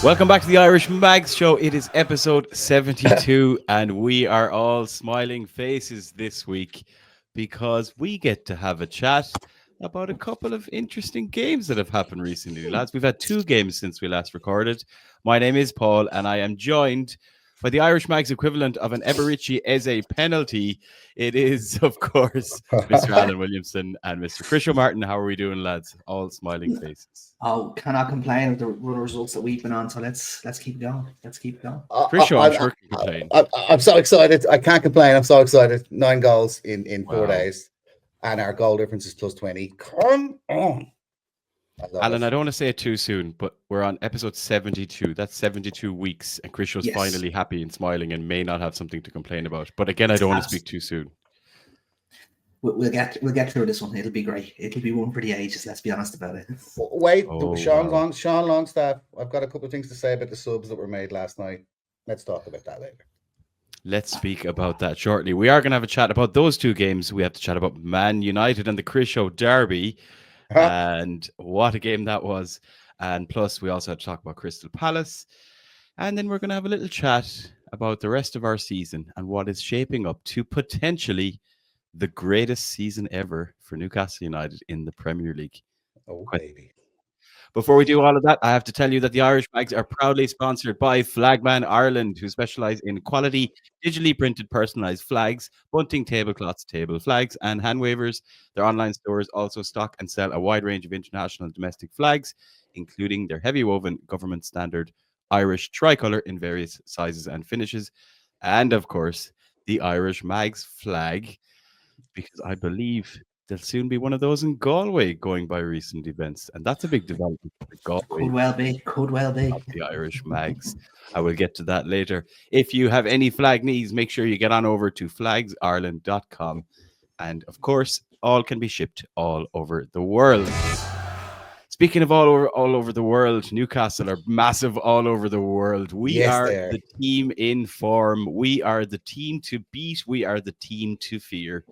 Welcome back to the Irish Mags Show. It is episode 72, and we are all smiling faces this week because we get to have a chat about a couple of interesting games that have happened recently, lads. We've had two games since we last recorded. My name is Paul, and I am joined by the Irish Mags equivalent of an Eberici Eze penalty. It is, of course, Mr. Alan Williamson and Mr. Chris Martin. How are we doing, lads? All smiling faces. Oh, cannot complain with the results that we've been on. So let's keep going. Let's keep going. Chris, I'm sure can complain. I'm so excited. I can't complain. I'm so excited. 9 goals in 4 days, and our goal difference is plus 20. Come on. Alan, I don't want to say it too soon, but we're on episode 72. That's 72 weeks, and Chris was finally happy and smiling and may not have something to complain about. But again, I don't want to speak too soon. We'll get through this one. It'll be great. It'll be one for the ages. Let's be honest about it. Wait, Sean Longstaff. I've got a couple of things to say about the subs that were made last night. Let's talk about that later. Let's speak about that shortly. We are going to have a chat about those two games. We have to chat about Man United and the Chris Show Derby. And what a game that was. And plus, we also had to talk about Crystal Palace. And then we're going to have a little chat about the rest of our season and what is shaping up to potentially the greatest season ever for Newcastle United in the Premier League. Oh, baby. Before we do all of that, I have to tell you that the Irish Mags are proudly sponsored by Flagman Ireland, who specialise in quality, digitally printed personalised flags, bunting, tablecloths, table flags, and hand wavers. Their online stores also stock and sell a wide range of international and domestic flags, including their heavy woven government standard Irish tricolour in various sizes and finishes, and of course, the Irish Mags flag, because I believe there'll soon be one of those in Galway going by recent events. And that's a big development for Galway. Could well be. The Irish Mags. I will get to that later. If you have any flag needs, make sure you get on over to flagsireland.com. And of course, all can be shipped all over the world. Speaking of all over the world, Newcastle are massive all over the world. We are the team in form. We are the team to beat. We are the team to fear.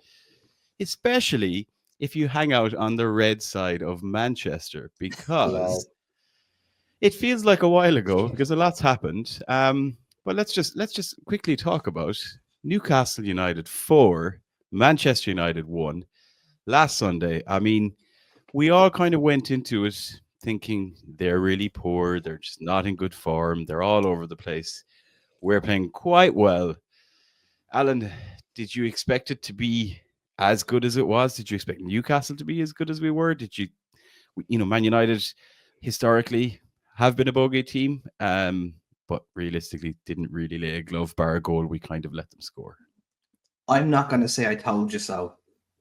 Especially if you hang out on the red side of Manchester, because it feels like a while ago because a lot's happened. But let's just quickly talk about Newcastle United 4, Manchester United 1 last Sunday. I mean, we all kind of went into it thinking they're really poor. They're just not in good form. They're all over the place. We're playing quite well. Alan, did you expect it to be as good as it was? Did you expect Newcastle to be as good as we were? Did you, Man United historically have been a bogey team, but realistically didn't really lay a glove bar goal. We kind of let them score. I'm not going to say I told you so,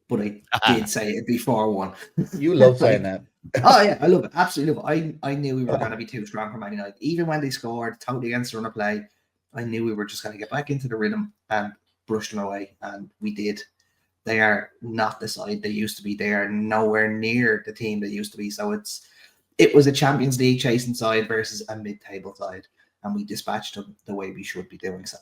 but I did say it before one. You love saying that. Oh, yeah, I love it. Absolutely love it. I knew we were going to be too strong for Man United. Even when they scored totally against the run of play, I knew we were just going to get back into the rhythm and brush them away, and we did. They are not the side they used to be. They are nowhere near the team they used to be. So it was a Champions League chasing side versus a mid-table side, and we dispatched them the way we should be doing so.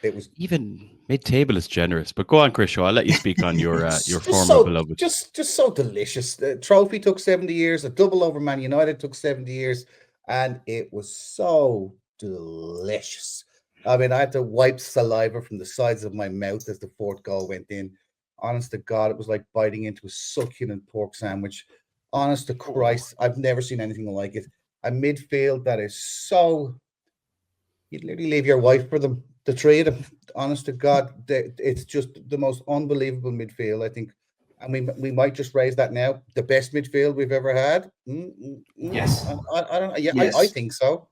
It was even mid-table is generous, but go on, Chris. I'll let you speak on your former beloved. Just so delicious. The trophy took 70 years. A double over Man United took 70 years, and it was so delicious. I mean, I had to wipe saliva from the sides of my mouth as the fourth goal went in. Honest to God, it was like biting into a succulent pork sandwich. Honest to Christ, I've never seen anything like it. A midfield that is so... You'd literally leave your wife for them, the three of them. Honest to God, it's just the most unbelievable midfield, I think. And we might just raise that now. The best midfield we've ever had. Yes. I don't. Yeah, yes. I think so.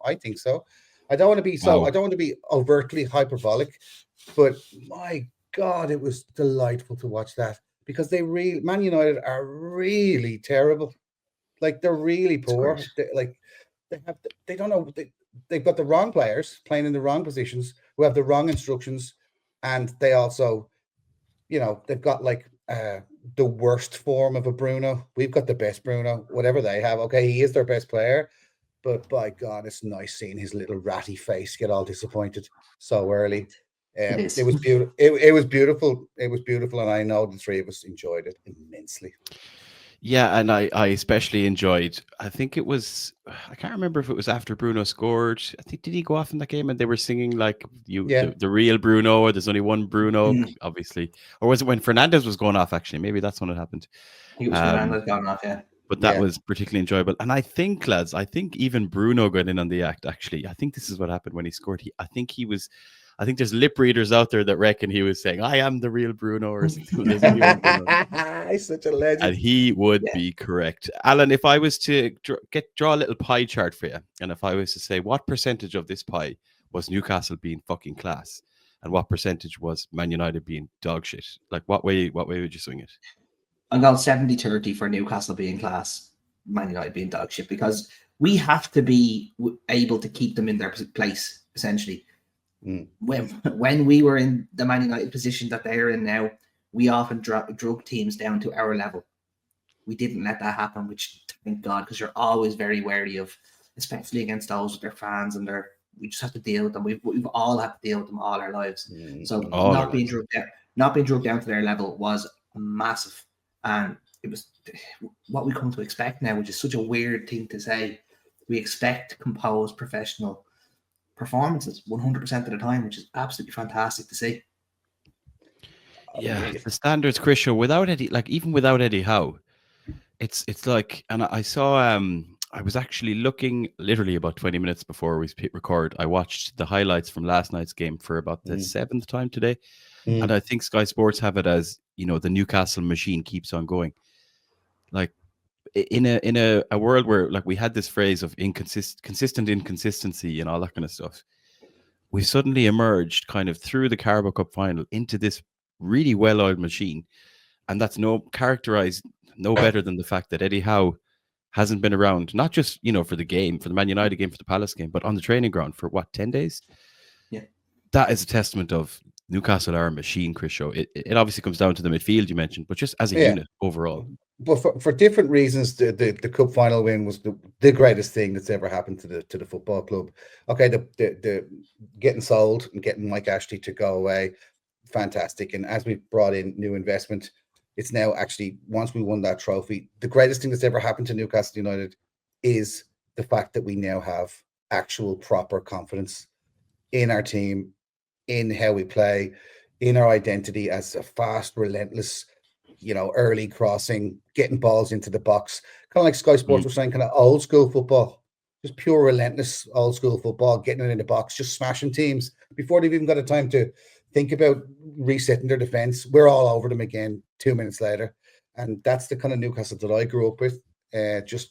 I don't want to be I don't want to be overtly hyperbolic, but my God, it was delightful to watch that, because Man United are really terrible. Like, they're really poor. They don't know. They've got the wrong players playing in the wrong positions who have the wrong instructions, and they also, they've got like the worst form of a Bruno. We've got the best Bruno. Whatever they have, okay, he is their best player. But by God, it's nice seeing his little ratty face get all disappointed so early. It was beautiful. It was beautiful. It was beautiful, and I know the three of us enjoyed it immensely. Yeah, and I especially enjoyed. I think it was. I can't remember if it was after Bruno scored. I think did he go off in that game and they were singing like Yeah. the real Bruno, or there's only one Bruno, Mm. obviously, or was it when Fernandez was going off? Actually, maybe that's when it happened. I think it was Um, Fernandez gone off, yeah. but that Yeah. was particularly enjoyable. And I think, lads, I think even Bruno got in on the act. Actually, I think this is what happened when he scored. I think there's lip readers out there that reckon he was saying, "I am the real Bruno," or something. There's only one Bruno. He's such a And legend. he would Yeah. be correct. Alan, if I was to draw a little pie chart for you, and if I was to say what percentage of this pie was Newcastle being fucking class, and what percentage was Man United being dog shit, like what way would you swing it? I'm going 70-30 for Newcastle being class, Man United being dog shit, because we have to be able to keep them in their place, essentially. Mm. When we were in the Man United position that they're in now, we often drug teams down to our level. We didn't let that happen, which thank God, because you're always very wary of, especially against those with their fans and we just have to deal with them. We've all had to deal with them all our lives. So All not our being lives. drugged down to their level was massive. And it was what we come to expect now, which is such a weird thing to say. We expect composed, professional performances 100% of the time, which is absolutely fantastic to see. Yeah, the standards, Chris, without Eddie, like even without Eddie Howe, it's like, and I saw, I was actually looking literally about 20 minutes before we record. I watched the highlights from last night's game for about the seventh time today, and I think Sky Sports have it as, you know, the Newcastle machine keeps on going. Like in a world where like we had this phrase of consistent inconsistency and all that kind of stuff, we suddenly emerged kind of through the Carabao Cup final into this really well-oiled machine, and that's characterized no better than the fact that Eddie Howe hasn't been around, not just, you know, for the game, for the Man United game, for the Palace game, but on the training ground for what, 10 days? Yeah. That is a testament of Newcastle are a machine, Chris Show. It obviously comes down to the midfield you mentioned, but just as a unit overall. But for different reasons, the cup final win was the greatest thing that's ever happened to the football club. Okay, the getting sold and getting Mike Ashley to go away, fantastic. And as we've brought in new investment, it's now actually, once we won that trophy, the greatest thing that's ever happened to Newcastle United is the fact that we now have actual proper confidence in our team, in how we play, in our identity as a fast, relentless, you know, early crossing, getting balls into the box, kind of like Sky Sports was saying, kind of old school football, just pure relentless old school football, getting it in the box, just smashing teams before they've even got a time to think about resetting their defense. We're all over them again 2 minutes later. And that's the kind of Newcastle that I grew up with. Just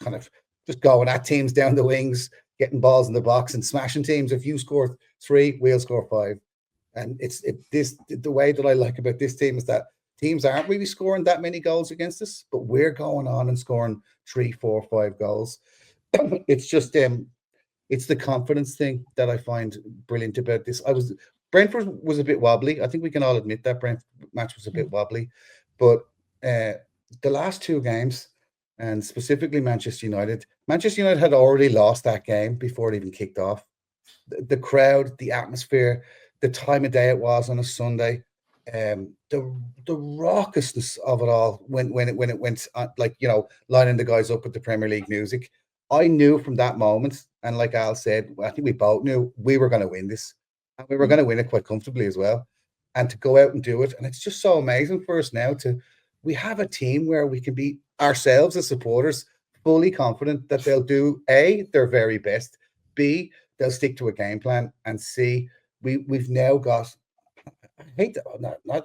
going at teams down the wings, getting balls in the box and smashing teams. If you score 3, we'll score 5. And the way that I like about this team is that teams aren't really scoring that many goals against us, but we're going on and scoring 3, 4, 5 goals. It's just it's the confidence thing that I find brilliant about this. Brentford was a bit wobbly. I think we can all admit that Brentford match was a bit wobbly, but the last 2 games, and specifically Manchester United had already lost that game before it even kicked off. The crowd, the atmosphere, the time of day it was on a Sunday, the raucousness of it all when it went on, like, you know, lining the guys up with the Premier League music. I knew from that moment, and like Al said, I think we both knew we were going to win this, and we were going to win it quite comfortably as well. And to go out and do it, and it's just so amazing for us now we have a team where we can be ourselves as supporters, fully confident that they'll do A, their very best, B, they'll stick to a game plan, and C, we've now got, I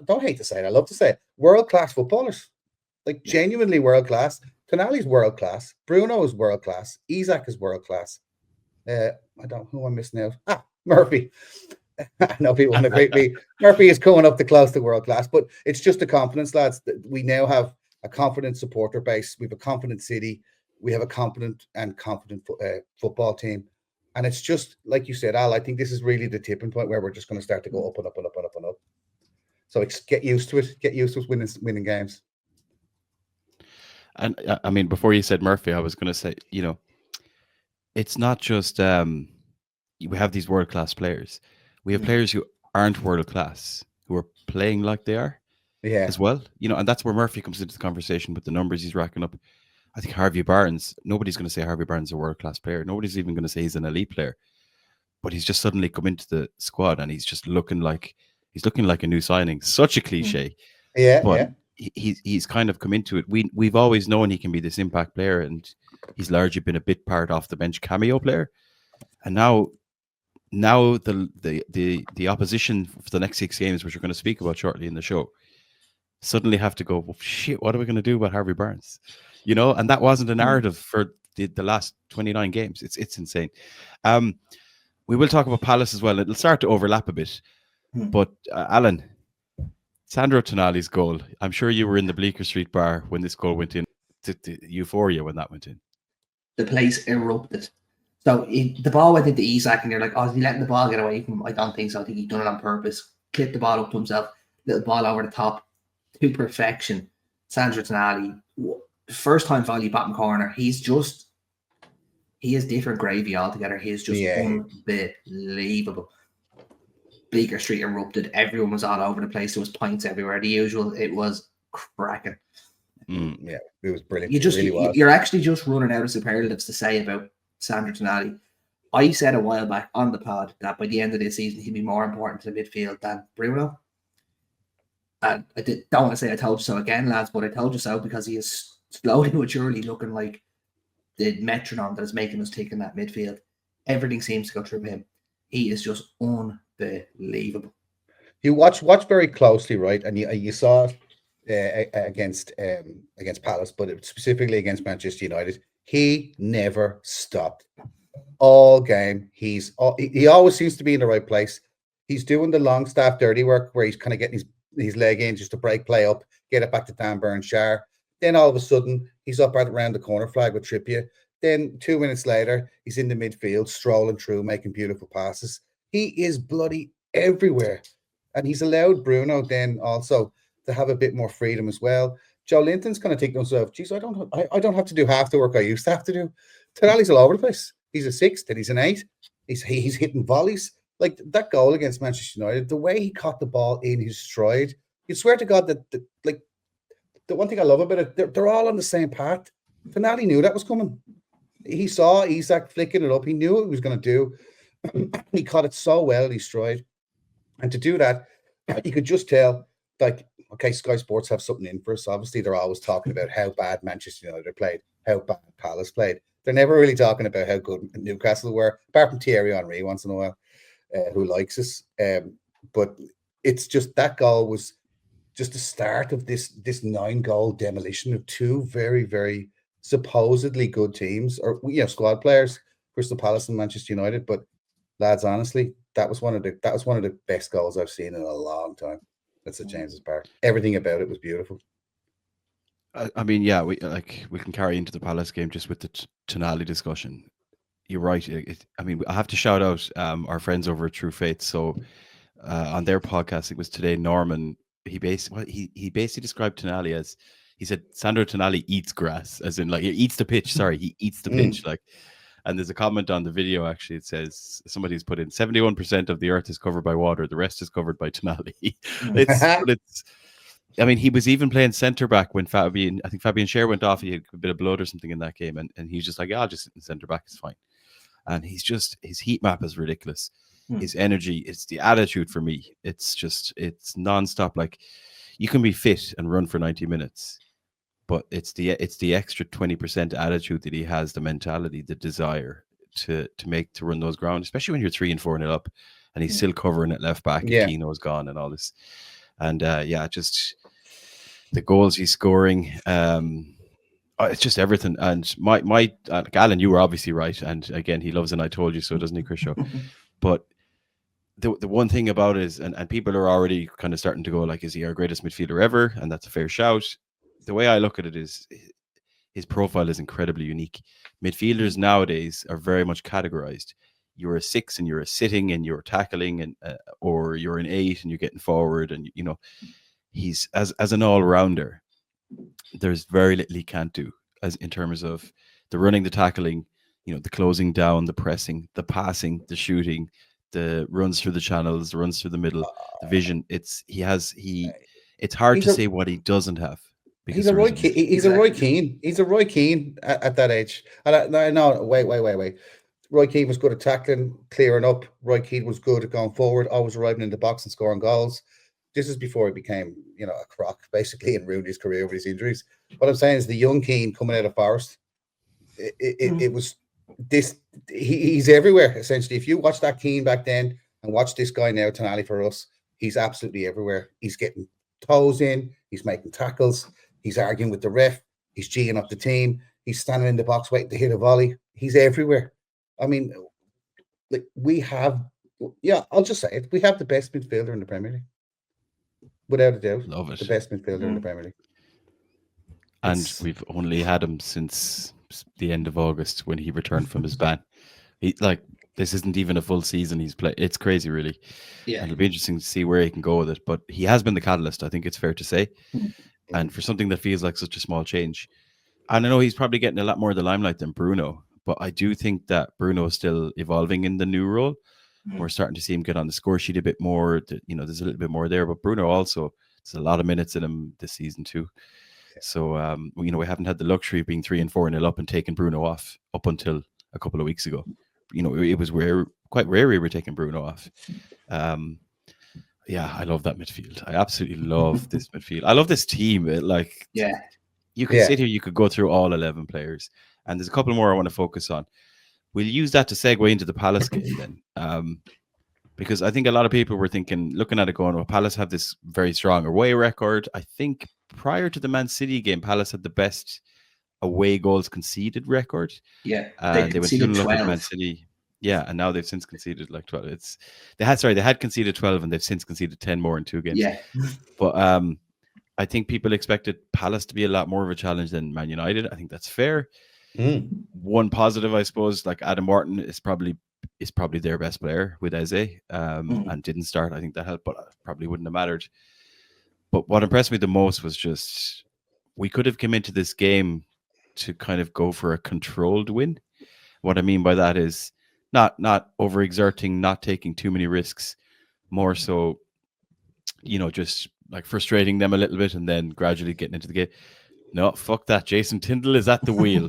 don't hate to say it, I love to say it, world-class footballers, like genuinely world-class. Tonali's world-class, Bruno is world-class, Isak is world-class. I don't know who I'm missing out. Murphy. I know people want to beat me. Murphy is coming up to close to world-class, but it's just a confidence, lads. We now have a confident supporter base. We have a confident city. We have a confident football team. And it's just, like you said, Al, I think this is really the tipping point where we're just going to start to go up and up and up and up and up. So get used to it. Get used to winning games. And I mean, before you said Murphy, I was going to say, you know, it's not just we have these world-class players. We have players who aren't world-class, who are playing like they are as well. You know, and that's where Murphy comes into the conversation with the numbers he's racking up. I think Harvey Barnes, nobody's going to say Harvey Barnes is a world-class player. Nobody's even going to say he's an elite player. But he's just suddenly come into the squad and he's just looking like a new signing. Such a cliche. But he's kind of come into it. We've always known he can be this impact player, and he's largely been a bit part off the bench cameo player. And now the opposition for the next 6 games, which we're going to speak about shortly in the show, suddenly have to go, well, shit, what are we going to do about Harvey Barnes? And that wasn't a narrative for the last 29 games. It's insane. We will talk about Palace as well. It'll start to overlap a bit. But Alan, Sandro Tonali's goal, I'm sure you were in the Bleecker Street bar when this goal went in, the euphoria when that went in. The place erupted. So the ball went into Isak, and you're like, oh, is he letting the ball get away from him? I don't think so. I think he'd done it on purpose. Clipped the ball up to himself, little ball over the top to perfection. Sandro Tonali, first time volley bottom corner. He is different gravy altogether. He is just unbelievable. Bleecker Street erupted. Everyone was all over the place. There was points everywhere. The usual. It was cracking. Yeah, it was brilliant. You're actually just running out of superlatives to say about Sandro Tonali. I said a while back on the pod that by the end of this season he'd be more important to the midfield than Bruno. And don't want to say I told you so again, lads, but I told you so because he is slowly but surely looking like the metronome that is making us tick in that midfield. Everything seems to go through him. He is just unbelievable. You watch very closely, right? And you saw against Palace, but specifically against Manchester United, he never stopped all game. He always seems to be in the right place. He's doing the long staff dirty work where he's kind of getting his leg in just to break play up, get it back to Dan Burn-Shar. Then all of a sudden, he's up right around the corner flag with Trippier. Then 2 minutes later, he's in the midfield, strolling through, making beautiful passes. He is bloody everywhere. And he's allowed Bruno then also to have a bit more freedom as well. Joe Linton's kind of thinking to himself, geez, I don't have to do half the work I used to have to do. Tonali's all over the place. He's a 6, then he's an 8. He's hitting volleys. Like that goal against Manchester United, the way he caught the ball in his stride, you swear to God that the one thing I love about it, they're all on the same path. Tonali knew that was coming. He saw Isak flicking it up. He knew what he was going to do. He caught it so well in his stride. And to do that, you could just tell, like, okay, Sky Sports have something in for us. Obviously, they're always talking about how bad Manchester United played, how bad Palace played. They're never really talking about how good Newcastle were, apart from Thierry Henry once in a while, who likes us. But it's just that goal was just the start of this 9-goal demolition of two very, very supposedly good teams, or squad players, Crystal Palace and Manchester United. But lads, honestly, that was one of the best goals I've seen in a long time. That's at James's Park. Everything about it was beautiful. I mean, yeah, we can carry into the Palace game just with the Tonali discussion. You're right. I mean, I have to shout out our friends over at True Faith. So on their podcast, it was today. Norman, he basically described Tonali as, he said Sandro Tonali eats grass, as in like he eats the pitch. Sorry, he eats the pitch. Like, and there's a comment on the video actually. It says somebody's put in 71% of the earth is covered by water, the rest is covered by Tonali. I mean, he was even playing centre back when I think Fabian Schär went off. He had a bit of blood or something in that game, and he's just like, yeah, I'll just sit in centre back, it's fine. And his heat map is ridiculous. His energy, it's the attitude for me. It's nonstop. Like, you can be fit and run for 90 minutes. But it's the extra 20% attitude that he has, the mentality, the desire to run those ground, especially when you're 3 and 4-0 up, and he's still covering at left back. Yeah. Keno's gone and all this, and just the goals he's scoring. It's just everything. And my Alan, you were obviously right, and again, he loves and I told you so, doesn't he, Chris Shaw? But the one thing about it is, and people are already kind of starting to go like, is he our greatest midfielder ever? And that's a fair shout. The way I look at it is his profile is incredibly unique. Midfielders nowadays are very much categorized. You're a 6 and you're a sitting and you're tackling, and or you're an 8 and you're getting forward, and he's as an all-rounder. There's very little he can't do as in terms of the running, the tackling, the closing down, the pressing, the passing, the shooting, the runs through the channels, the runs through the middle, the vision. It's hard to say what he doesn't have, He's a Roy Keane. He's a Roy Keane. He's a Roy Keane at that age. And no, wait. Roy Keane was good at tackling, clearing up. Roy Keane was good at going forward, always arriving in the box and scoring goals. This is before he became, a crock, basically, and ruined his career with his injuries. What I'm saying is the young Keane coming out of Forest, it was this. He's everywhere, essentially. If you watch that Keane back then and watch this guy now, Tonali for us, he's absolutely everywhere. He's getting toes in. He's making tackles. He's arguing with the ref. He's G'ing up the team. He's standing in the box waiting to hit a volley. He's everywhere. I mean, like I'll just say it. We have the best midfielder in the Premier League. Without a doubt. Love it. The best midfielder in the Premier League. And we've only had him since the end of August when he returned from his ban. This isn't even a full season he's played. It's crazy, really. Yeah. And it'll be interesting to see where he can go with it. But he has been the catalyst, I think it's fair to say. And for something that feels like such a small change. And I know he's probably getting a lot more of the limelight than Bruno. But I do think that Bruno is still evolving in the new role. We're starting to see him get on the score sheet a bit more. There's a little bit more there. But Bruno also, there's a lot of minutes in him this season too. So, we haven't had the luxury of being 3 and 4-0 up and taking Bruno off up until a couple of weeks ago. It was quite rare we were taking Bruno off. I love that midfield. I absolutely love this midfield. I love this team. You could sit here, you could go through all 11 players. And there's a couple more I want to focus on. We'll use that to segue into the Palace game then. Because I think a lot of people were looking at it going, well, Palace have this very strong away record. I think prior to the Man City game, Palace had the best away goals conceded record. Yeah. They went 2-0 up at Man City. Yeah, and now they've since conceded like 12. They had conceded 12 and they've since conceded 10 more in 2 games. Yeah. But I think people expected Palace to be a lot more of a challenge than Man United. I think that's fair. One positive, I suppose, like Adam Wharton is probably their best player with Eze, and didn't start. I think that helped, but probably wouldn't have mattered. But what impressed me the most was just we could have come into this game to kind of go for a controlled win. What I mean by that is not overexerting, not taking too many risks, more so, just like frustrating them a little bit and then gradually getting into the game. No, fuck that. Jason Tyndall is at the wheel.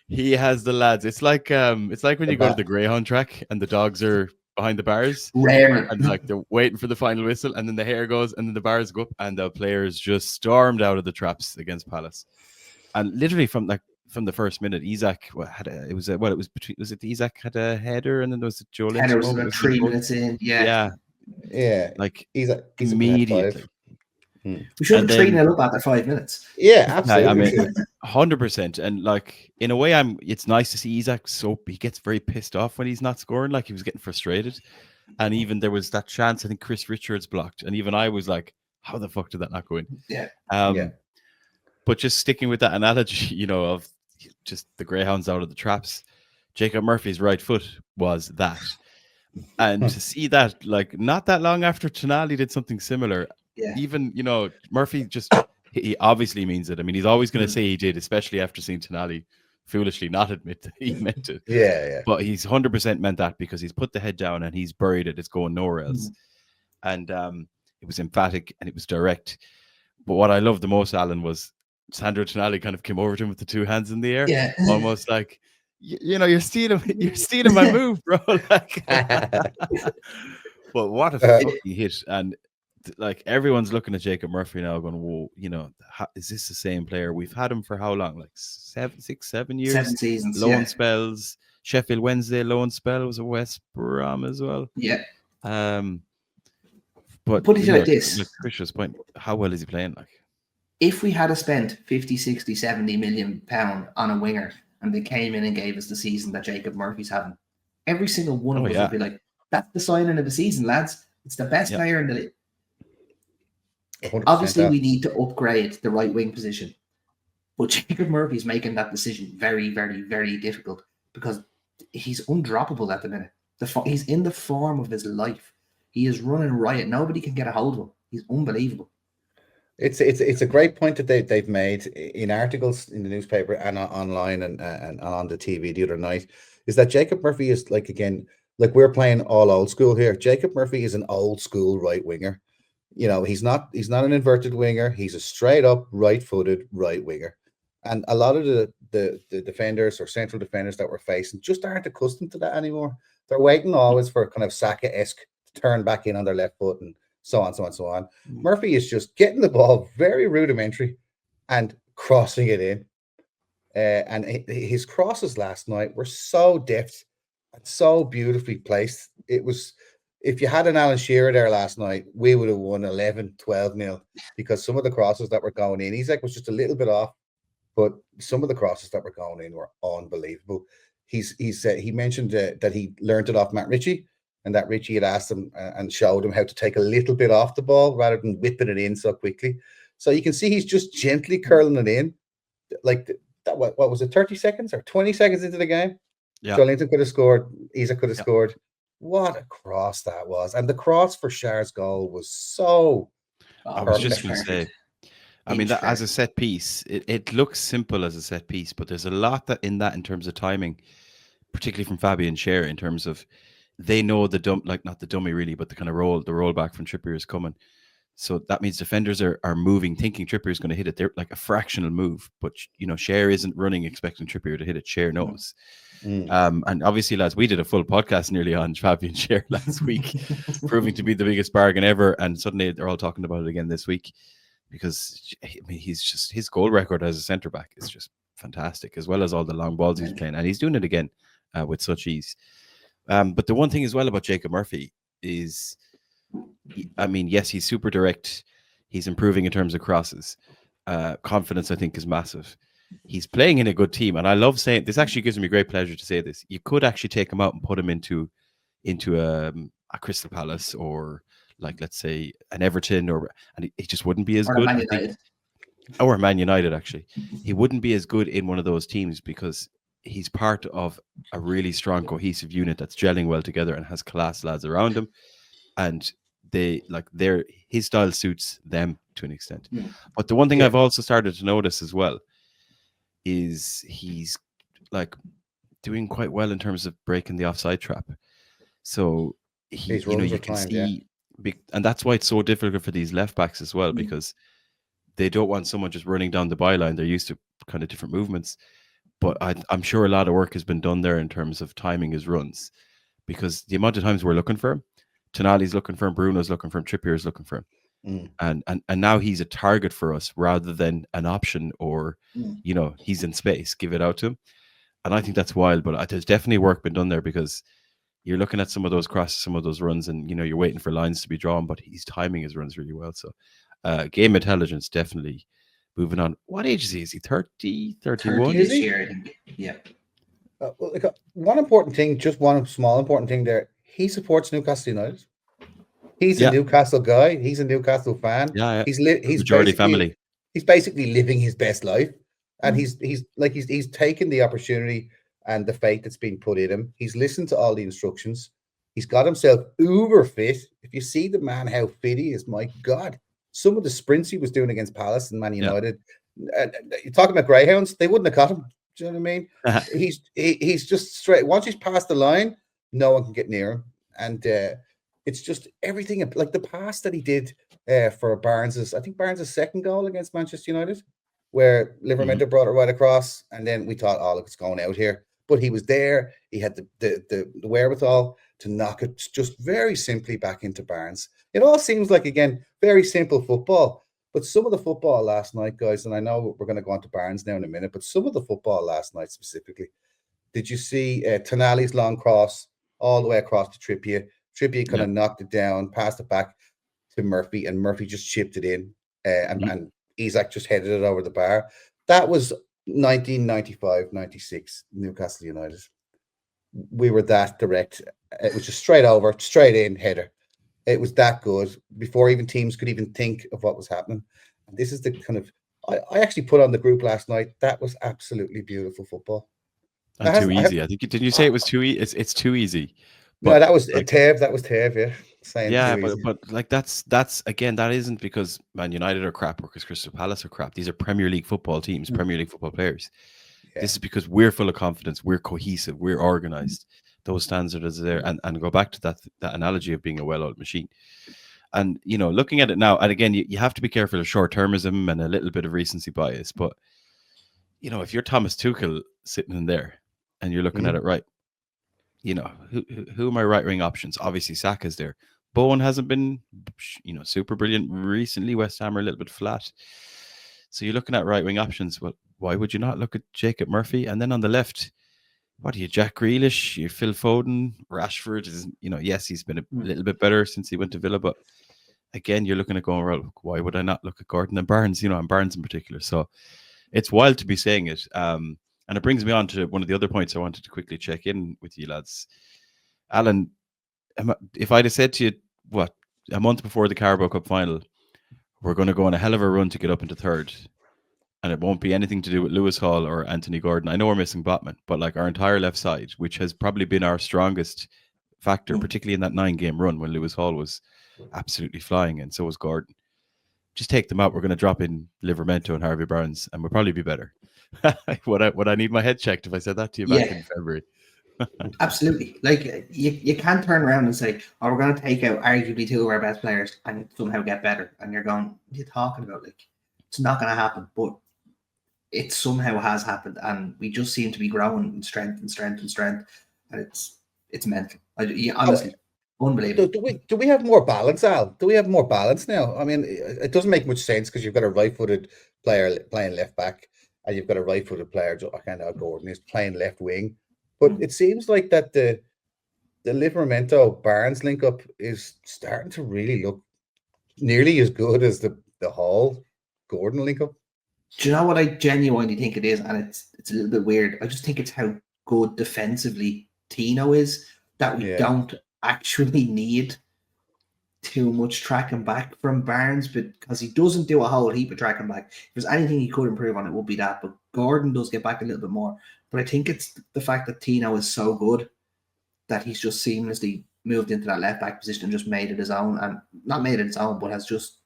He has the lads. It's like when you go to the Greyhound track and the dogs are behind the bars and like they're waiting for the final whistle, and then the hair goes and then the bars go up and the players just stormed out of the traps against Palace. And literally from the first minute, Isak was it Isak had a header and then there was Joe Lynch. Header was about 3 minutes in. Yeah. Like Isak immediately. We should have 3-0 up after 5 minutes. Yeah, absolutely. I mean, 100%. And like in a way, it's nice to see Isak. So he gets very pissed off when he's not scoring. Like he was getting frustrated, and even there was that chance. I think Chris Richards blocked, and even I was like, "How the fuck did that not go in?" Yeah. But just sticking with that analogy, of just the greyhounds out of the traps. Jacob Murphy's right foot was that, and to see that like not that long after Tonali did something similar. Yeah. Even, Murphy he obviously means it. I mean, he's always going to say he did, especially after seeing Tonali foolishly not admit that he meant it. Yeah. But he's 100% meant that because he's put the head down and he's buried it. It's going nowhere else. And it was emphatic and it was direct. But what I loved the most, Alan, was Sandro Tonali kind of came over to him with the 2 hands in the air. Yeah. Almost like, you're stealing my move, bro. Like, but what a fucking hit. And like everyone's looking at Jacob Murphy now going, whoa, is this the same player? We've had him for how long? Like 7 years? 7 seasons. Loan spells. Sheffield Wednesday loan spell, was a West Brom as well. Yeah. But put it like this. Chris's point, how well is he playing? Like, if we had spent 50, 60, 70 million pound on a winger and they came in and gave us the season that Jacob Murphy's having, every single one of us would be like, that's the signing of the season, lads. It's the best player in the league. Obviously, we need to upgrade the right wing position, but Jacob Murphy's making that decision very, very, very difficult because he's undroppable at the minute. He's in the form of his life. He is running riot. Nobody can get a hold of him. He's unbelievable. It's a great point that they've made in articles in the newspaper and online and on the TV the other night, is that Jacob Murphy is like, again, like we're playing all old school here. Jacob Murphy is an old school right winger. He's not an inverted winger. He's a straight up right-footed right winger. And a lot of the defenders or central defenders that we're facing just aren't accustomed to that anymore. They're waiting always for kind of Saka-esque to turn back in on their left foot and so on, so on, so on. Murphy is just getting the ball very rudimentary and crossing it in. And his crosses last night were so deft and so beautifully placed. It was, if you had an Alan Shearer there last night, we would have won 11-12-0 because some of the crosses that were going in, Isak was just a little bit off, but some of the crosses that were going in were unbelievable. He mentioned that he learned it off Matt Ritchie, and that Ritchie had asked him and showed him how to take a little bit off the ball rather than whipping it in so quickly. So you can see he's just gently curling it in. Like that, what was it, 30 seconds or 20 seconds into the game? Yeah. Joelinton could have scored. Isak could have scored. What a cross that was. And the cross for Shar's goal was so I was just going to say, I mean, that as a set piece, it looks simple as a set piece, but there's a lot that in terms of timing, particularly from Fabian Schär, in terms of they know not the dummy really, but the kind of roll back from Trippier is coming. So that means defenders are moving, thinking Trippier is going to hit it. They're like a fractional move, but Schär isn't running expecting Trippier to hit it. Schär knows. And obviously, lads, we did a full podcast nearly on Fabian Schär last week, proving to be the biggest bargain ever. And suddenly they're all talking about it again this week because his goal record as a centre back is just fantastic, as well as all the long balls he's playing, and he's doing it again with such ease. But the one thing as well about Jacob Murphy is, I mean, yes, he's super direct. He's improving in terms of crosses. Confidence, I think, is massive. He's playing in a good team, and I love saying this. Actually, gives me great pleasure to say this. You could actually take him out and put him into a Crystal Palace or, like, let's say an Everton, and he just wouldn't be as good. Or Man United, actually, he wouldn't be as good in one of those teams because he's part of a really strong, cohesive unit that's gelling well together and has class lads around him, and his style suits them to an extent. Yeah. But the one thing I've also started to notice as well is he's like doing quite well in terms of breaking the offside trap. So you can see, and that's why it's so difficult for these left backs as well, because they don't want someone just running down the byline. They're used to kind of different movements. But I'm sure a lot of work has been done there in terms of timing his runs, because the amount of times we're looking for him, Tonali's looking for him, Bruno's looking for him, Trippier's looking for him. And now he's a target for us rather than an option, or he's in space, give it out to him. And I think that's wild, but there's definitely work been done there, because you're looking at some of those crosses, some of those runs, and you're waiting for lines to be drawn, but he's timing his runs really well. So game intelligence, definitely. Moving on. What age is he? Is he 30, 31? 30 this year, I think. Yeah. One important thing, just one small important thing there. He supports Newcastle United. He's a Newcastle guy. He's a Newcastle fan. Yeah. He's majority family. He's basically living his best life, and he's taken the opportunity and the faith that's been put in him. He's listened to all the instructions. He's got himself uber fit. If you see the man, how fit he is, my God. Some of the sprints he was doing against Palace and Man United, you're talking about greyhounds, they wouldn't have caught him. Do you know what I mean? He's just straight. Once he's past the line, no one can get near him. And it's just everything, like the pass that he did for Barnes' second goal against Manchester United, where Livermore brought it right across, and then we thought, oh, look, it's going out here. But he was there. He had the wherewithal to knock it just very simply back into Barnes. It all seems like, again, very simple football. But some of the football last night, guys, and I know we're going to go on to Barnes now in a minute, but some of the football last night specifically, did you see Tonali's long cross all the way across to Trippier? Trippier kind of knocked it down, passed it back to Murphy, and Murphy just chipped it in, and Isak just headed it over the bar. That was 1995-96 Newcastle United. We were that direct. It was just straight over, straight in, header. It was that good before even teams could even think of what was happening. And this is the kind of, I actually put on the group last night. That was absolutely beautiful football. And too easy. I think, didn't you say it was too easy? It's too easy. But no, that was Tev. That was Tev, yeah. But like that's again, that isn't because Man United are crap or because Crystal Palace are crap. These are Premier League football teams, Premier League football players. Yeah. This is because we're full of confidence, we're cohesive, we're organized. Those standards are there, and go back to that analogy of being a well-oiled machine. And, looking at it now, and again, you have to be careful of short-termism and a little bit of recency bias. But, if you're Thomas Tuchel sitting in there and you're looking at it right, who are my right-wing options? Obviously, Saka's there. Bowen hasn't been, super brilliant recently. West Ham are a little bit flat. So you're looking at right-wing options. Well, why would you not look at Jacob Murphy? And then on the left, what are you, Jack Grealish? You Phil Foden? Rashford is, yes, he's been a little bit better since he went to Villa, but again, you're looking at going, well, why would I not look at Gordon and Barnes, and Barnes in particular. So it's wild to be saying it. And it brings me on to one of the other points I wanted to quickly check in with you lads. Alan, if I'd have said to you, a month before the Carabao Cup final, we're going to go on a hell of a run to get up into third, and it won't be anything to do with Lewis Hall or Anthony Gordon. I know we're missing Botman, but like our entire left side, which has probably been our strongest factor, particularly in that 9-game run when Lewis Hall was absolutely flying, and so was Gordon. Just take them out. We're going to drop in Livermento and Harvey Barnes, and we'll probably be better. Would I need my head checked if I said that to you back in February? Absolutely. Like you can't turn around and say, "Oh, we're going to take out arguably 2 of our best players and somehow get better." And you're going, "What are you talking about?" Like, it's not going to happen. But it somehow has happened, and we just seem to be growing in strength and strength and strength, and it's mental. Honestly, unbelievable. Do we have more balance, Al? Do we have more balance now? I mean, it doesn't make much sense because you've got a right-footed player playing left back, and you've got a right-footed player, kind of Gordon, is playing left wing. But it seems like that the Livermento Barnes link up is starting to really look nearly as good as the Hall Gordon link up. Do you know what I genuinely think it is? And it's a little bit weird. I just think it's how good defensively Tino is, that we don't actually need too much tracking back from Barnes, because he doesn't do a whole heap of tracking back. If there's anything he could improve on, it would be that. But Gordon does get back a little bit more. But I think it's the fact that Tino is so good that he's just seamlessly moved into that left back position and just made it his own. And not made it his own, but has just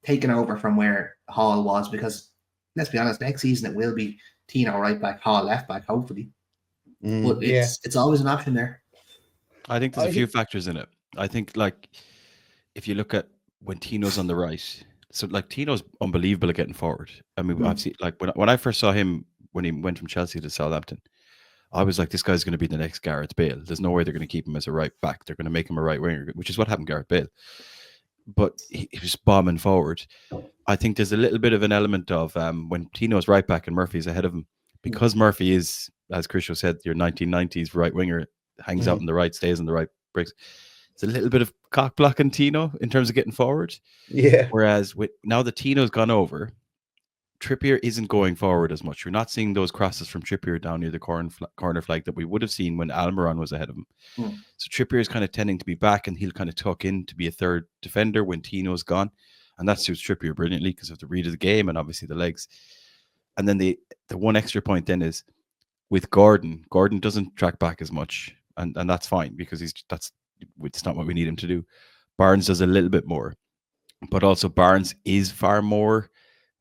taken over from where Hall was. Because let's be honest, next season it will be Tino right back, Hall left back, hopefully. But it's always an option there. I think there's a few factors in it. I think, like, if you look at when Tino's on the right, so like Tino's unbelievable at getting forward. I mean, I've seen, like, when I first saw him when he went from Chelsea to Southampton, I was like, this guy's going to be the next Gareth Bale. There's no way they're going to keep him as a right back. They're going to make him a right winger, which is what happened to Gareth Bale. But he was bombing forward. I think there's a little bit of an element of when Tino's right back and Murphy's ahead of him, because Murphy is, as Christo said, your 1990s right winger, hangs out on the right, stays on the right, breaks. It's a little bit of cock blocking Tino in terms of getting forward. Yeah. Whereas now that Tino's gone over, Trippier isn't going forward as much. You're not seeing those crosses from Trippier down near the corner flag that we would have seen when Almiron was ahead of him. So Trippier is kind of tending to be back, and he'll kind of tuck in to be a third defender when Tino's gone. And that suits Trippier brilliantly because of the read of the game and obviously the legs. And then the one extra point then is with Gordon. Gordon doesn't track back as much, and that's fine because it's not what we need him to do. Barnes does a little bit more, but also Barnes is far more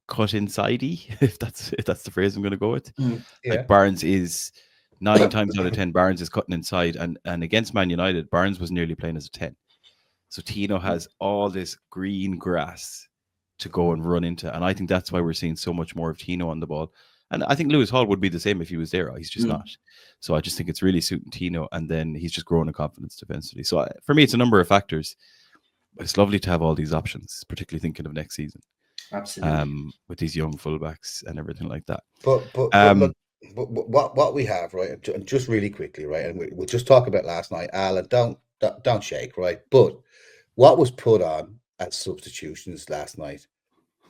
cut inside-y, if that's the phrase I'm going to go with. Like Barnes is 9 times out of 10, Barnes is cutting inside, and against Man United, Barnes was nearly playing as a 10. So Tino has all this green grass to go and run into, and I think that's why we're seeing so much more of Tino on the ball. And I think Lewis Hall would be the same if he was there. He's just not. So I just think it's really suiting Tino, and then he's just growing in confidence defensively. So for me, it's a number of factors. It's lovely to have all these options, particularly thinking of next season. Absolutely. With these young fullbacks and everything like that. But look, what we have, right, and just really quickly, right, and we'll just talk about last night, Alan, don't shake, right? But what was put on as substitutions last night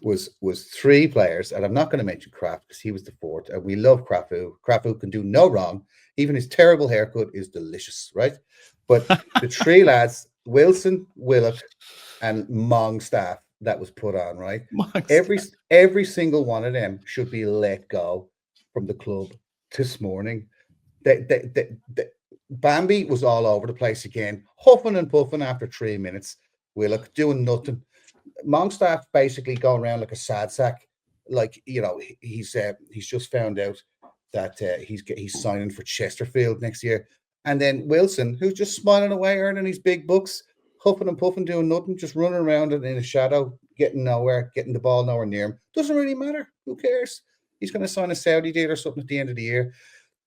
was 3 players, and I'm not going to mention Kraft because he was the 4th, and we love Krafu. Krafu can do no wrong. Even his terrible haircut is delicious, right? But the 3 lads, Wilson, Willock, and Mongstaff, that was put on, right? Every single one of them should be let go from the club this morning. Bambi was all over the place again, huffing and puffing after 3 minutes. Willock doing nothing. Mongstaff basically going around like a sad sack, like, you know, he's just found out that he's signing for Chesterfield next year. And then Wilson, who's just smiling away, earning his big bucks, huffing and puffing, doing nothing, just running around in a shadow, getting nowhere, getting the ball nowhere near him. Doesn't really matter. Who cares? He's going to sign a Saudi deal or something at the end of the year.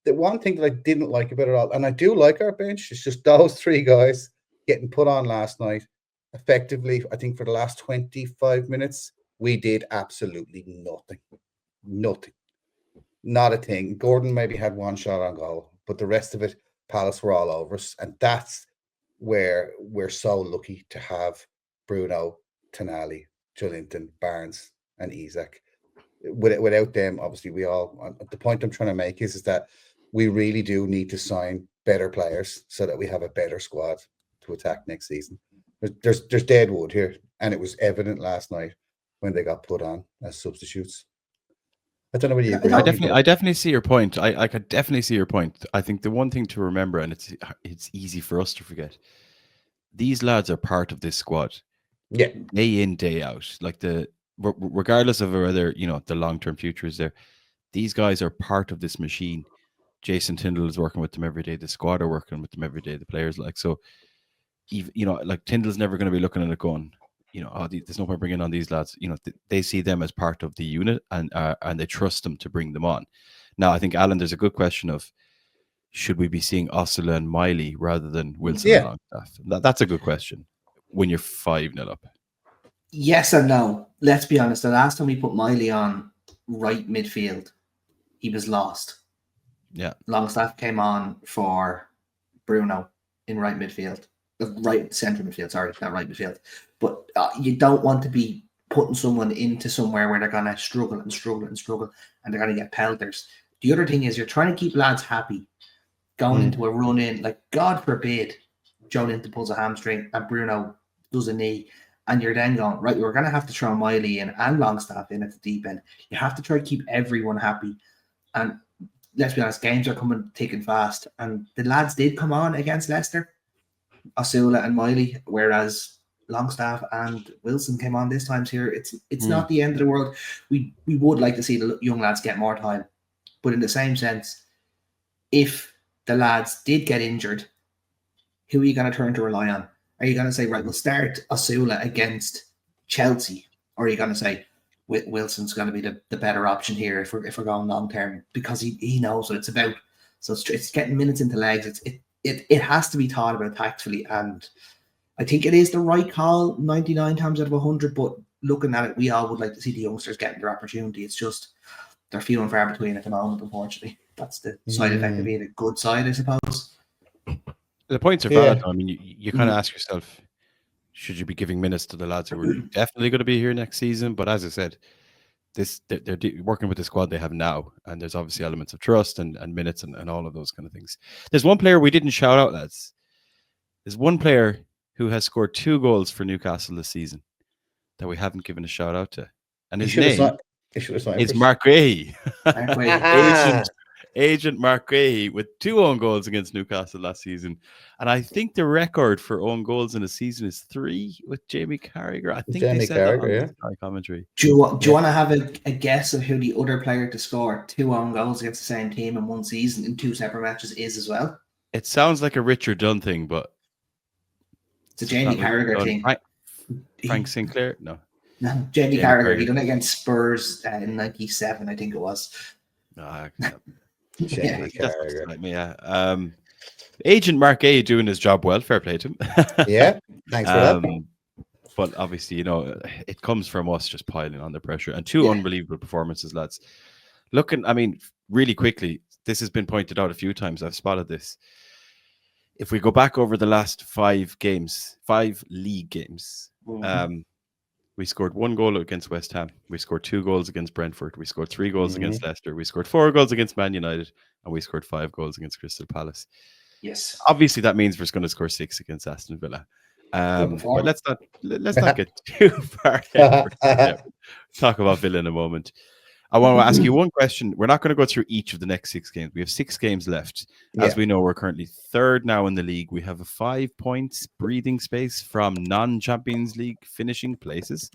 The one thing that I didn't like about it all, and I do like our bench, it's just those three guys getting put on last night. Effectively, I think for the last 25 minutes, we did absolutely nothing. Nothing. Not a thing. Gordon maybe had one shot on goal, but the rest of it, Palace were all over us. And that's where we're so lucky to have Bruno, Tonali, Joelinton, Barnes, and Isak. Without them, obviously, the point I'm trying to make is that we really do need to sign better players so that we have a better squad to attack next season. There's dead wood here, and it was evident last night when they got put on as substitutes. I don't know whether you agree. I definitely see your point. I could definitely see your point. I think the one thing to remember, and it's easy for us to forget, these lads are part of this squad. Yeah, day in, day out. Like regardless of whether the long-term future is there, these guys are part of this machine. Jason Tyndall is working with them every day. The squad are working with them every day. The players, so, even like Tyndall's never going to be looking at it going, there's no point bringing on these lads. They see them as part of the unit, and they trust them to bring them on. Now, I think, Alan, there's a good question of, should we be seeing Osula and Miley rather than Wilson and Longstaff? That's a good question when you're 5-0 up. Yes and no. Let's be honest. The last time we put Miley on right midfield, he was lost. Yeah. Longstaff came on for Bruno in right midfield. Right central midfield, sorry, not right midfield. But you don't want to be putting someone into somewhere where they're going to struggle and struggle and struggle, and they're going to get pelters. The other thing is, you're trying to keep lads happy going into a run in. Like, God forbid Joelinton pulls a hamstring and Bruno does a knee, and you're then going, right, we're going to have to throw Miley in and Longstaff in at the deep end. You have to try to keep everyone happy. And let's be honest, games are coming thick and fast. And the lads did come on against Leicester, Osula and Miley, whereas Longstaff and Wilson came on this time here. It's not the end of the world. We would like to see the young lads get more time. But in the same sense, if the lads did get injured, who are you going to turn to rely on? Are you going to say, right, we'll start Osula against Chelsea? Or are you going to say, Wilson's going to be the better option here if we're going long term, because he knows what it's about. So it's getting minutes into legs. It has to be thought about tactfully, and I think it is the right call 99 times out of 100. But looking at it, we all would like to see the youngsters getting their opportunity. It's just they're few and far between at the moment, unfortunately. That's the side effect of being a good side, I suppose. The points are valid. I mean, you kind of ask yourself, should you be giving minutes to the lads who are definitely going to be here next season? But as I said, they're working with the squad they have now, and there's obviously elements of trust and minutes and all of those kind of things. There's one player we didn't shout out, lads. There's one player who has scored 2 goals for Newcastle this season that we haven't given a shout out to, and his name is Mark Gray. Agent Mark Gray with 2 own goals against Newcastle last season. And I think the record for own goals in a season is 3 with Jamie Carragher. I think they said that on the commentary. Do you want to have a guess of who the other player to score 2 own goals against the same team in one season in 2 separate matches is as well? It sounds like a Richard Dunn thing, but it's a Jamie Carragher thing. Frank Sinclair? No, Jamie Carragher. He done it against Spurs in 97, I think it was. No, Jamie Carragher. Yeah. Agent Mark A doing his job well. Fair play to him. Yeah, thanks for that. But obviously, it comes from us just piling on the pressure. And 2 unbelievable performances, lads. Really quickly, this has been pointed out a few times. I've spotted this. If we go back over the last 5 league games, we scored 1 goal against West Ham. We scored 2 goals against Brentford. We scored 3 goals against Leicester. We scored 4 goals against Man United. And we scored 5 goals against Crystal Palace. Yes. Obviously, that means we're going to score 6 against Aston Villa. But let's not get too far ahead. Talk about Villa in a moment. I want to ask you one question. We're not going to go through each of the next 6 games. We have 6 games left. As we know, we're currently 3rd now in the league. We have a 5 points breathing space from non-Champions League finishing places,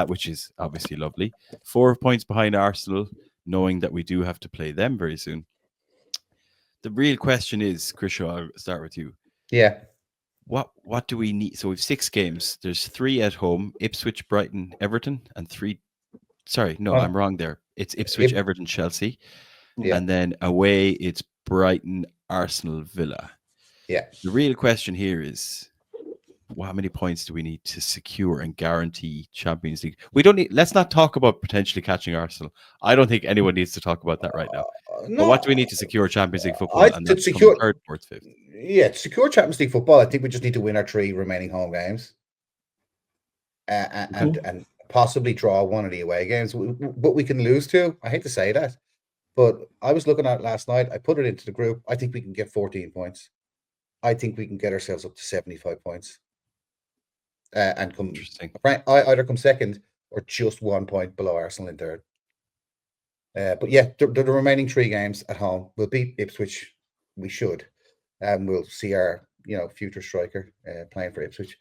which is obviously lovely. 4 points behind Arsenal, knowing that we do have to play them very soon. The real question is, Krisho, I'll start with you. Yeah. what do we need? So we've 6 games. There's 3 at home: Ipswich, Brighton, Everton, and 3. Sorry, no, I'm wrong there. It's Ipswich, Everton, Chelsea, and then away it's Brighton, Arsenal, Villa. Yeah. The real question here is, well, how many points do we need to secure and guarantee Champions League? We don't need. Let's not talk about potentially catching Arsenal. I don't think anyone needs to talk about that right now. But what do we need to secure Champions League football? And that's secure third, fourth, fifth. Yeah, to secure Champions League football, I think we just need to win our 3 remaining home games, and possibly draw one of the away games. But we can lose 2. I hate to say that, but I was looking at it last night. I put it into the group. I think we can get 14 points. I think we can get ourselves up to 75 points. And come either come second or just 1 point below Arsenal in third. But yeah, the remaining 3 games at home, we'll beat Ipswich. We should, and we'll see our future striker playing for Ipswich.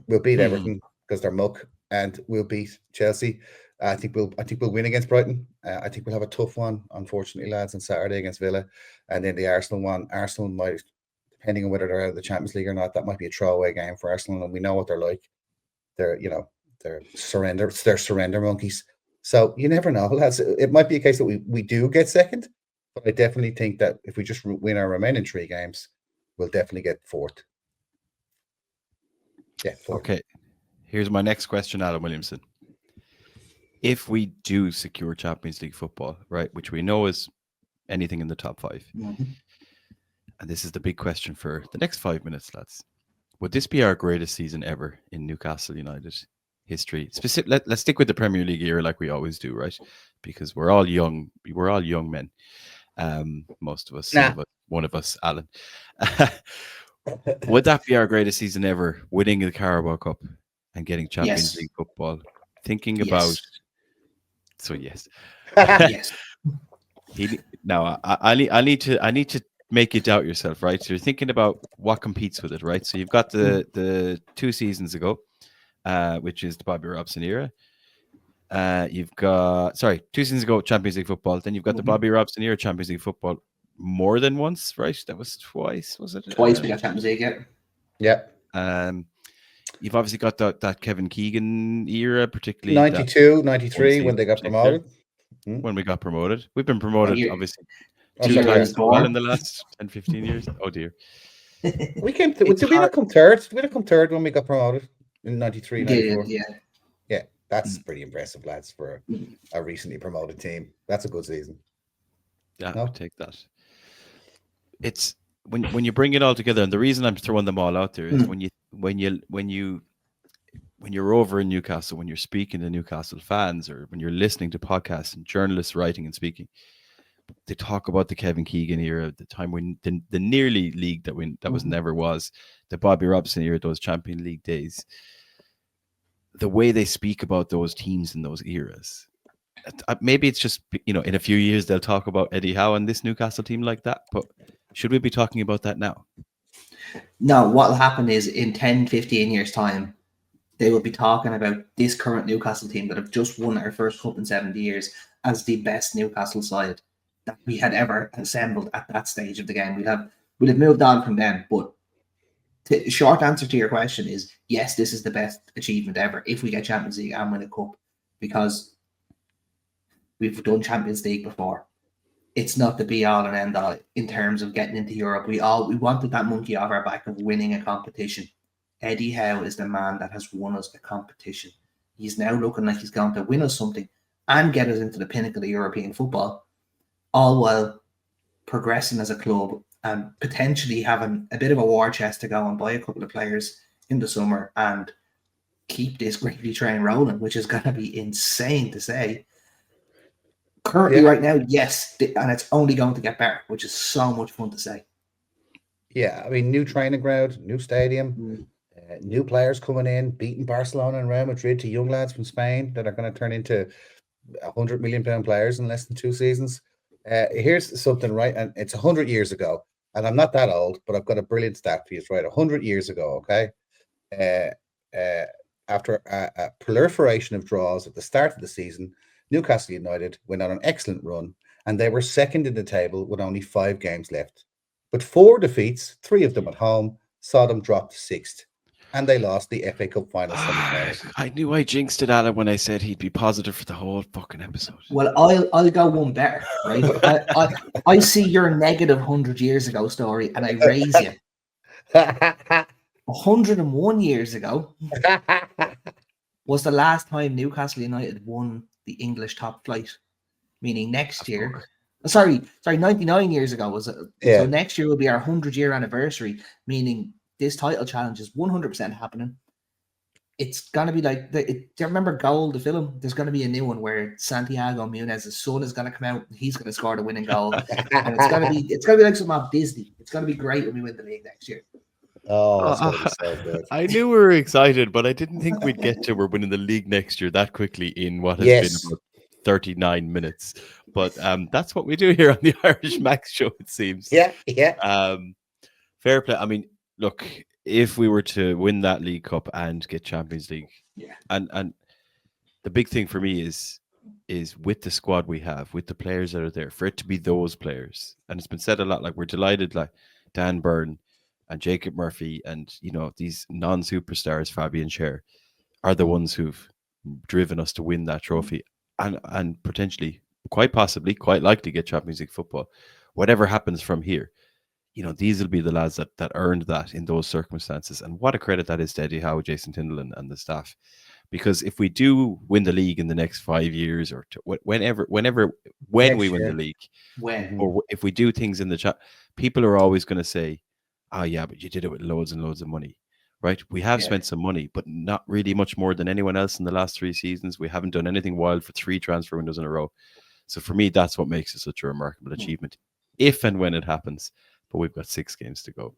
We'll beat Everton because they're muck, and we'll beat Chelsea. I think we'll win against Brighton. I think we'll have a tough one, unfortunately, lads, on Saturday against Villa, and then the Arsenal one. Arsenal might, depending on whether they're out of the Champions League or not, that might be a throwaway game for Arsenal, and we know what they're like. They're surrender monkeys. So you never know, lads. It might be a case that we do get second, but I definitely think that if we just win our remaining 3 games, we'll definitely get 4th. Yeah. 4th. Okay. Here's my next question, Adam Williamson. If we do secure Champions League football, right, which we know is anything in the top 5, and this is the big question for the next 5 minutes, lads. Would this be our greatest season ever in Newcastle United history? Let's stick with the Premier League era like we always do, right? Because we're all young. We're all young men. Most of us, one of us, Alan. Would that be our greatest season ever, winning the Carabao Cup and getting Champions League football? Thinking about, so yes. Yes. Now I need to make you doubt yourself, right? So you're thinking about what competes with it, right? So you've got the 2 seasons ago, which is the Bobby Robson era. You've got 2 seasons ago Champions League football. Then you've got the Bobby Robson era Champions League football more than once, right? That was twice, was it? Twice we got Champions League, yeah. You've obviously got that Kevin Keegan era, particularly 92, 93 when they got promoted. When we got promoted. We've been promoted, obviously, 2 times as well in the last 10, 15 years. Oh, dear. We came did we not come third? Did we not come third when we got promoted in 93, 94? Yeah, that's pretty impressive, lads, for a recently promoted team. That's a good season. Yeah, I'll take that. It's when you bring it all together, and the reason I'm throwing them all out there is when you're over in Newcastle, when you're speaking to Newcastle fans, or when you're listening to podcasts and journalists writing and speaking, they talk about the Kevin Keegan era, the time when the nearly league that was never was, the Bobby Robson era, those Champions League days. The way they speak about those teams in those eras, maybe it's just, in a few years they'll talk about Eddie Howe and this Newcastle team like that, but should we be talking about that now? No, what will happen is in 10, 15 years' time, they will be talking about this current Newcastle team that have just won our first cup in 70 years as the best Newcastle side that we had ever assembled at that stage of the game. We'd have moved on from them, but the short answer to your question is yes, this is the best achievement ever if we get Champions League and win a cup, because we've done Champions League before. It's not the be all and end all in terms of getting into Europe. We wanted that monkey off our back of winning a competition. Eddie Howe is the man that has won us a competition. He's now looking like he's going to win us something and get us into the pinnacle of European football, all while progressing as a club and potentially having a bit of a war chest to go and buy a couple of players in the summer and keep this gravy train rolling, which is going to be insane to say. Currently, right now, yes, and it's only going to get better, which is so much fun to say. Yeah, I mean, new training ground, new stadium, new players coming in, beating Barcelona and Real Madrid to young lads from Spain that are going to turn into £100 million players in less than 2 seasons. Here's something, right? And it's 100 years ago, and I'm not that old, but I've got a brilliant stat for you, right? 100 years ago, okay? After a proliferation of draws at the start of the season, Newcastle United went on an excellent run, and they were second in the table with only 5 games left. But 4 defeats, 3 of them at home, saw them drop to 6th, and they lost the FA Cup final semi-final. I knew I jinxed it, Alan, when I said he'd be positive for the whole fucking episode. Well, I'll go one better, right? I see your negative 100 years ago story, and I raise you 101 years ago was the last time Newcastle United won the English top flight, meaning next year. Sorry, 99 years ago was it? Yeah. So next year will be our 100-year anniversary, meaning this title challenge is 100% happening. It's gonna be like do you remember Goal, the film? There's gonna be a new one where Santiago Munez's son is gonna come out and he's gonna score the winning goal, and it's gonna be like something off Disney. It's gonna be great when we win the league next year. Oh, that's gonna be so good. I knew we were excited, but I didn't think we'd get to we're winning the league next year that quickly in what has been about 39 minutes. But that's what we do here on the Irish Max show, it seems. Yeah. Fair play. I mean, look, if we were to win that League Cup and get Champions League, and the big thing for me is with the squad we have, with the players that are there, for it to be those players. And it's been said a lot, like we're delighted, like Dan Byrne and Jacob Murphy and, you know, these non-superstars, Fabian Schär, are the ones who've driven us to win that trophy and potentially, quite possibly, quite likely get Champions League football. Whatever happens from here, you know, these will be the lads that earned that in those circumstances. And what a credit that is to Eddie Howe, Jason Tyndall and the staff. Because if we do win the league in the next 5 years or when we win the league, or if we do things in the chat, people are always going to say, oh yeah, but you did it with loads and loads of money, right? We have spent some money, but not really much more than anyone else in the last 3 seasons. We haven't done anything wild for 3 transfer windows in a row. So for me, that's what makes it such a remarkable achievement, if and when it happens. But we've got 6 games to go,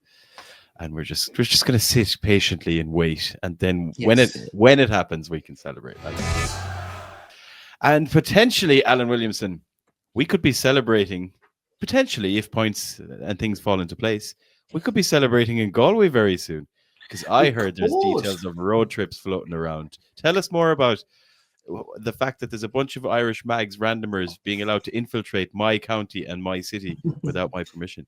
and we're just going to sit patiently and wait, and then when it happens, we can celebrate. And potentially, Alan Williamson, we could be celebrating potentially if points and things fall into place. We could be celebrating in Galway very soon, because I heard there's details of road trips floating around. Tell us more about the fact that there's a bunch of Irish Mags randomers being allowed to infiltrate my county and my city without my permission.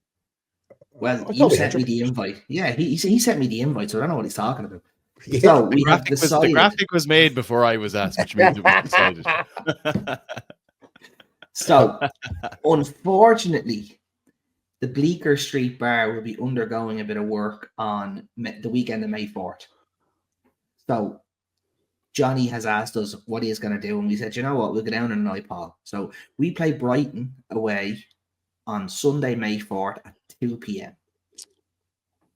Well, you sent me the invite. Yeah, he sent me the invite, so I don't know what he's talking about. Yeah. So the graphic was made before I was asked, which means it was decided. So, unfortunately, the Bleecker Street Bar will be undergoing a bit of work on the weekend of May 4th. So, Johnny has asked us what he is going to do, and we said, you know what, we'll go down in an iPod. So, we play Brighton away on Sunday, May 4th at 2 p.m.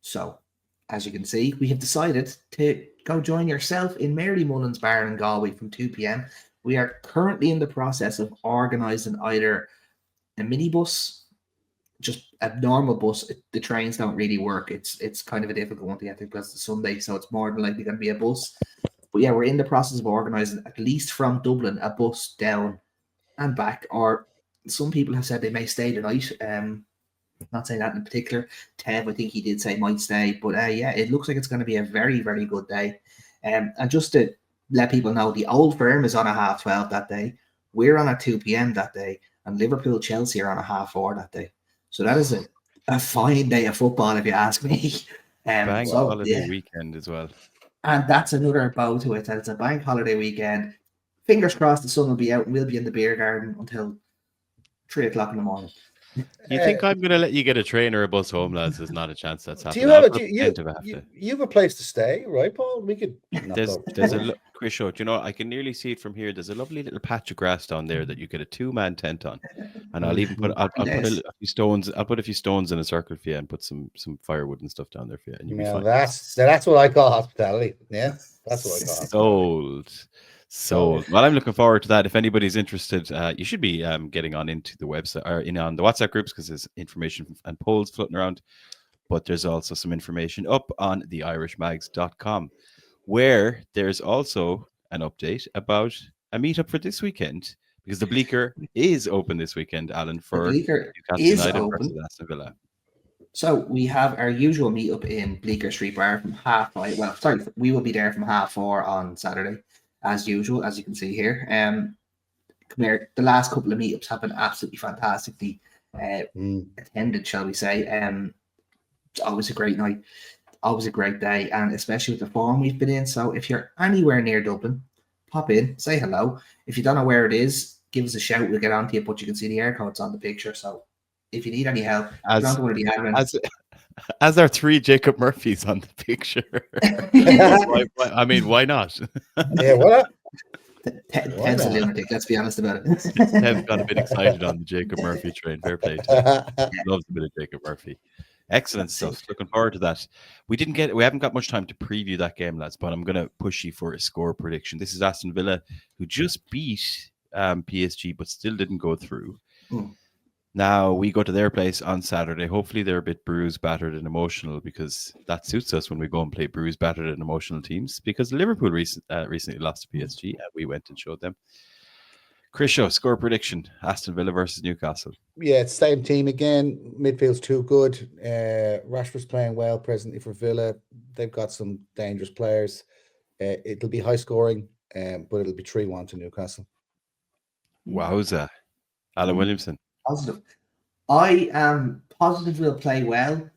So, as you can see, we have decided to go join yourself in Mary Mullen's Bar in Galway from 2 p.m. We are currently in the process of organising either a minibus, just a normal bus. The trains don't really work. It's kind of a difficult one to get to because it's Sunday, so it's more than likely going to be a bus. But yeah, we're in the process of organising, at least from Dublin, a bus down and back. Or some people have said they may stay the night. Not saying that in particular. Tev, I think he did say might stay. But yeah, it looks like it's going to be a very, very good day. And just to let people know, the Old Firm is on a 12:30 that day. We're on at 2 p.m. that day. And Liverpool Chelsea are on a 4:30 that day. So that is a fine day of football, if you ask me. Bank holiday weekend as well. And that's another bow to it. That it's a bank holiday weekend. Fingers crossed the sun will be out and we'll be in the beer garden until 3 o'clock in the morning. You think I'm going to let you get a train or a bus home, lads? There's not a chance that's happening. You have a place to stay, right, Paul? We could. There's a Chris show. Do you know? I can nearly see it from here. There's a lovely little patch of grass down there that you get a 2-man tent on, and I'll even put I'll put a few stones. I'll put a few stones in a circle for you and put some firewood and stuff down there for you. And you'll be fine. That's what I call hospitality. Yeah, that's what I call Sold. Well, I'm looking forward to that. If anybody's interested, you should be getting on into the website or on the WhatsApp groups because there's information and polls floating around. But there's also some information up on the irishmags.com where there's also an update about a meetup for this weekend because the Bleecker is open this weekend, Alan, for Newcastle United versus Aston Villa. So we have our usual meetup in Bleecker Street Bar from 5:30. Well, sorry, we will be there from 4:30 on Saturday. As usual, as you can see here. Come here, the last couple of meetups have been absolutely fantastically attended, shall we say. It's always a great night. always a great day, and especially with the form we've been in. So if you're anywhere near Dublin, pop in, say hello. If you don't know where it is, give us a shout. We'll get on to you, but you can see the air codes on the picture. So if you need any help, go on to one of the admins. As there are 3 Jacob Murphys on the picture. I mean, why not? Yeah, what? Ted's a lunatic, let's be honest about it. Ted's got a bit excited on the Jacob Murphy train. Fair play to him. Loves a bit of Jacob Murphy. Excellent stuff. Looking forward to that. We haven't got much time to preview that game, lads, but I'm going to push you for a score prediction. This is Aston Villa, who just beat PSG, but still didn't go through. Now we go to their place on Saturday. Hopefully they're a bit bruised, battered, and emotional, because that suits us when we go and play bruised, battered, and emotional teams. Because Liverpool recently lost to PSG, and we went and showed them. Chris Shaw, score prediction: Aston Villa versus Newcastle. Yeah, it's same team again. Midfield's too good. Rashford's playing well presently for Villa. They've got some dangerous players. It'll be high scoring, but it'll be 3-1 to Newcastle. Wowza. Alan Williamson. Positive. I am positive we'll play well,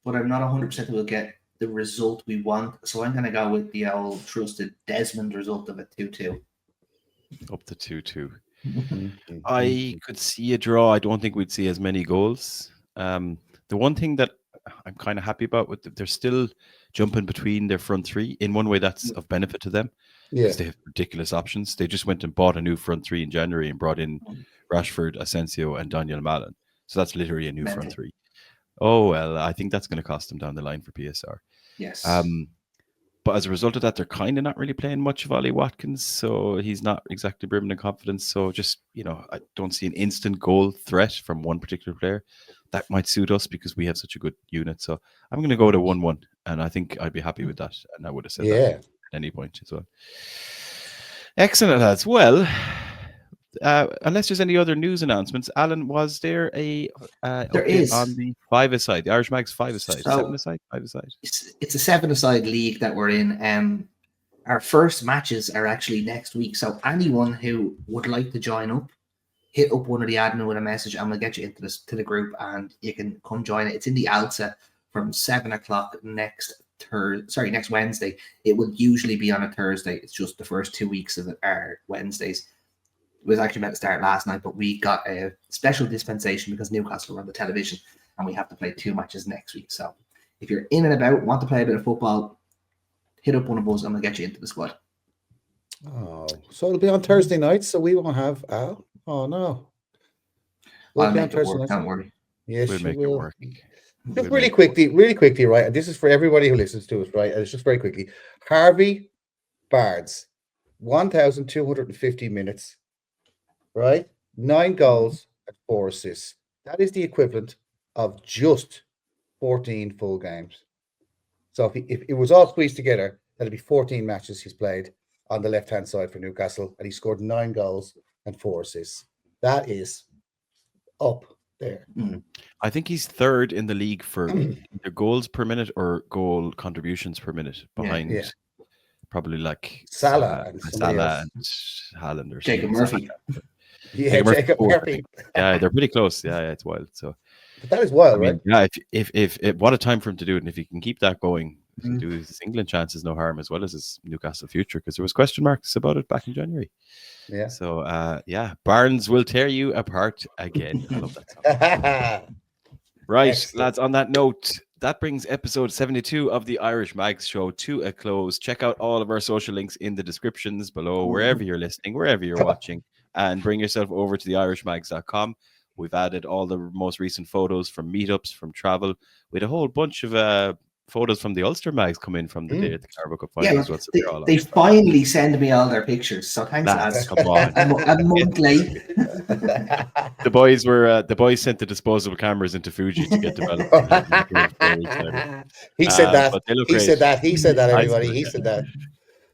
but I'm not 100% we'll get the result we want. So I'm going to go with the old trusted Desmond result of a 2-2. Up to 2-2. I could see a draw. I don't think we'd see as many goals. The one thing that I'm kind of happy about, they're still jumping between their front three. In one way, that's of benefit to them, because they have ridiculous options. They just went and bought a new front three in January and brought in Rashford, Asensio, and Daniel Malin. So that's literally a new front three. Oh, well, I think that's going to cost them down the line for PSR. Yes. But as a result of that, they're kind of not really playing much of Ollie Watkins, so he's not exactly brimming in confidence. So just, I don't see an instant goal threat from one particular player. That might suit us because we have such a good unit. So I'm going to go to 1-1, and I think I'd be happy with that. And I would have said that at any point as well. Excellent, lads. Well, unless there's any other news announcements, Alan, was there a there is on the 5-a-side, the Irish Mags 5-a-side, so 7-a-side, 5-a-side? It's a 7-a-side league that we're in. Our first matches are actually next week, so anyone who would like to join up, hit up one of the admin with a message, and we'll get you into to the group, and you can come join it. It's in the Alta from 7:00 next Wednesday. It will usually be on a Thursday. It's just the first 2 weeks of it are Wednesdays. It was actually meant to start last night, but we got a special dispensation because Newcastle were on the television, and we have to play 2 matches next week. So if you're in and about, want to play a bit of football, hit up one of us and we'll get you into the squad. Oh, so it'll be on Thursday nights, so we won't have Al. Oh no. I'll make it work, don't worry. Yes, we'll make it work. Just really quickly, right? And this is for everybody who listens to us, right? And it's just very quickly. Harvey Barnes, 1,250 minutes, right? 9 goals and 4 assists. That is the equivalent of just 14 full games. So if it was all squeezed together, that'd be 14 matches he's played on the left-hand side for Newcastle, and he scored 9 goals and 4 assists. That is up there. I think he's third in the league for either goals per minute or goal contributions per minute, behind probably like Salah and Haaland or Jacob Murphy. Jacob Murphy. Yeah, they're pretty close. Yeah, it's wild. So but that is wild, right? Yeah, if what a time for him to do it, and if he can keep that going, he can do his England chances no harm, as well as his Newcastle future, because there was question marks about it back in January. Yeah. So Barnes will tear you apart again. I love that song. Right, excellent. Lads, on that note, that brings episode 72 of the Irish Mags Show to a close. Check out all of our social links in the descriptions below, wherever you're listening, wherever you're watching, and bring yourself over to theirishmags.com. We've added all the most recent photos from meetups, from travel. We had a whole bunch of photos from the Ulster Mags come in from the day at the Carabao Cup final as well. So they finally send me all their pictures. So thanks, lads. Come on. A month late. The boys sent the disposable cameras into Fuji to get developed. He said that. He said that, everybody. He said that.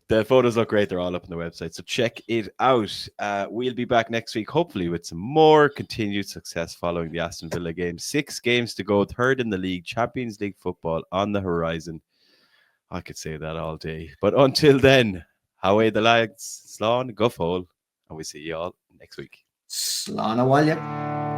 The photos look great. They're all up on the website, so check it out. We'll be back next week, hopefully, with some more continued success following the Aston Villa game. 6 games to go, third in the league, Champions League football on the horizon. I could say that all day. But until then, away the lads, slán, go fóil, and we see you all next week. Slán a bhaile.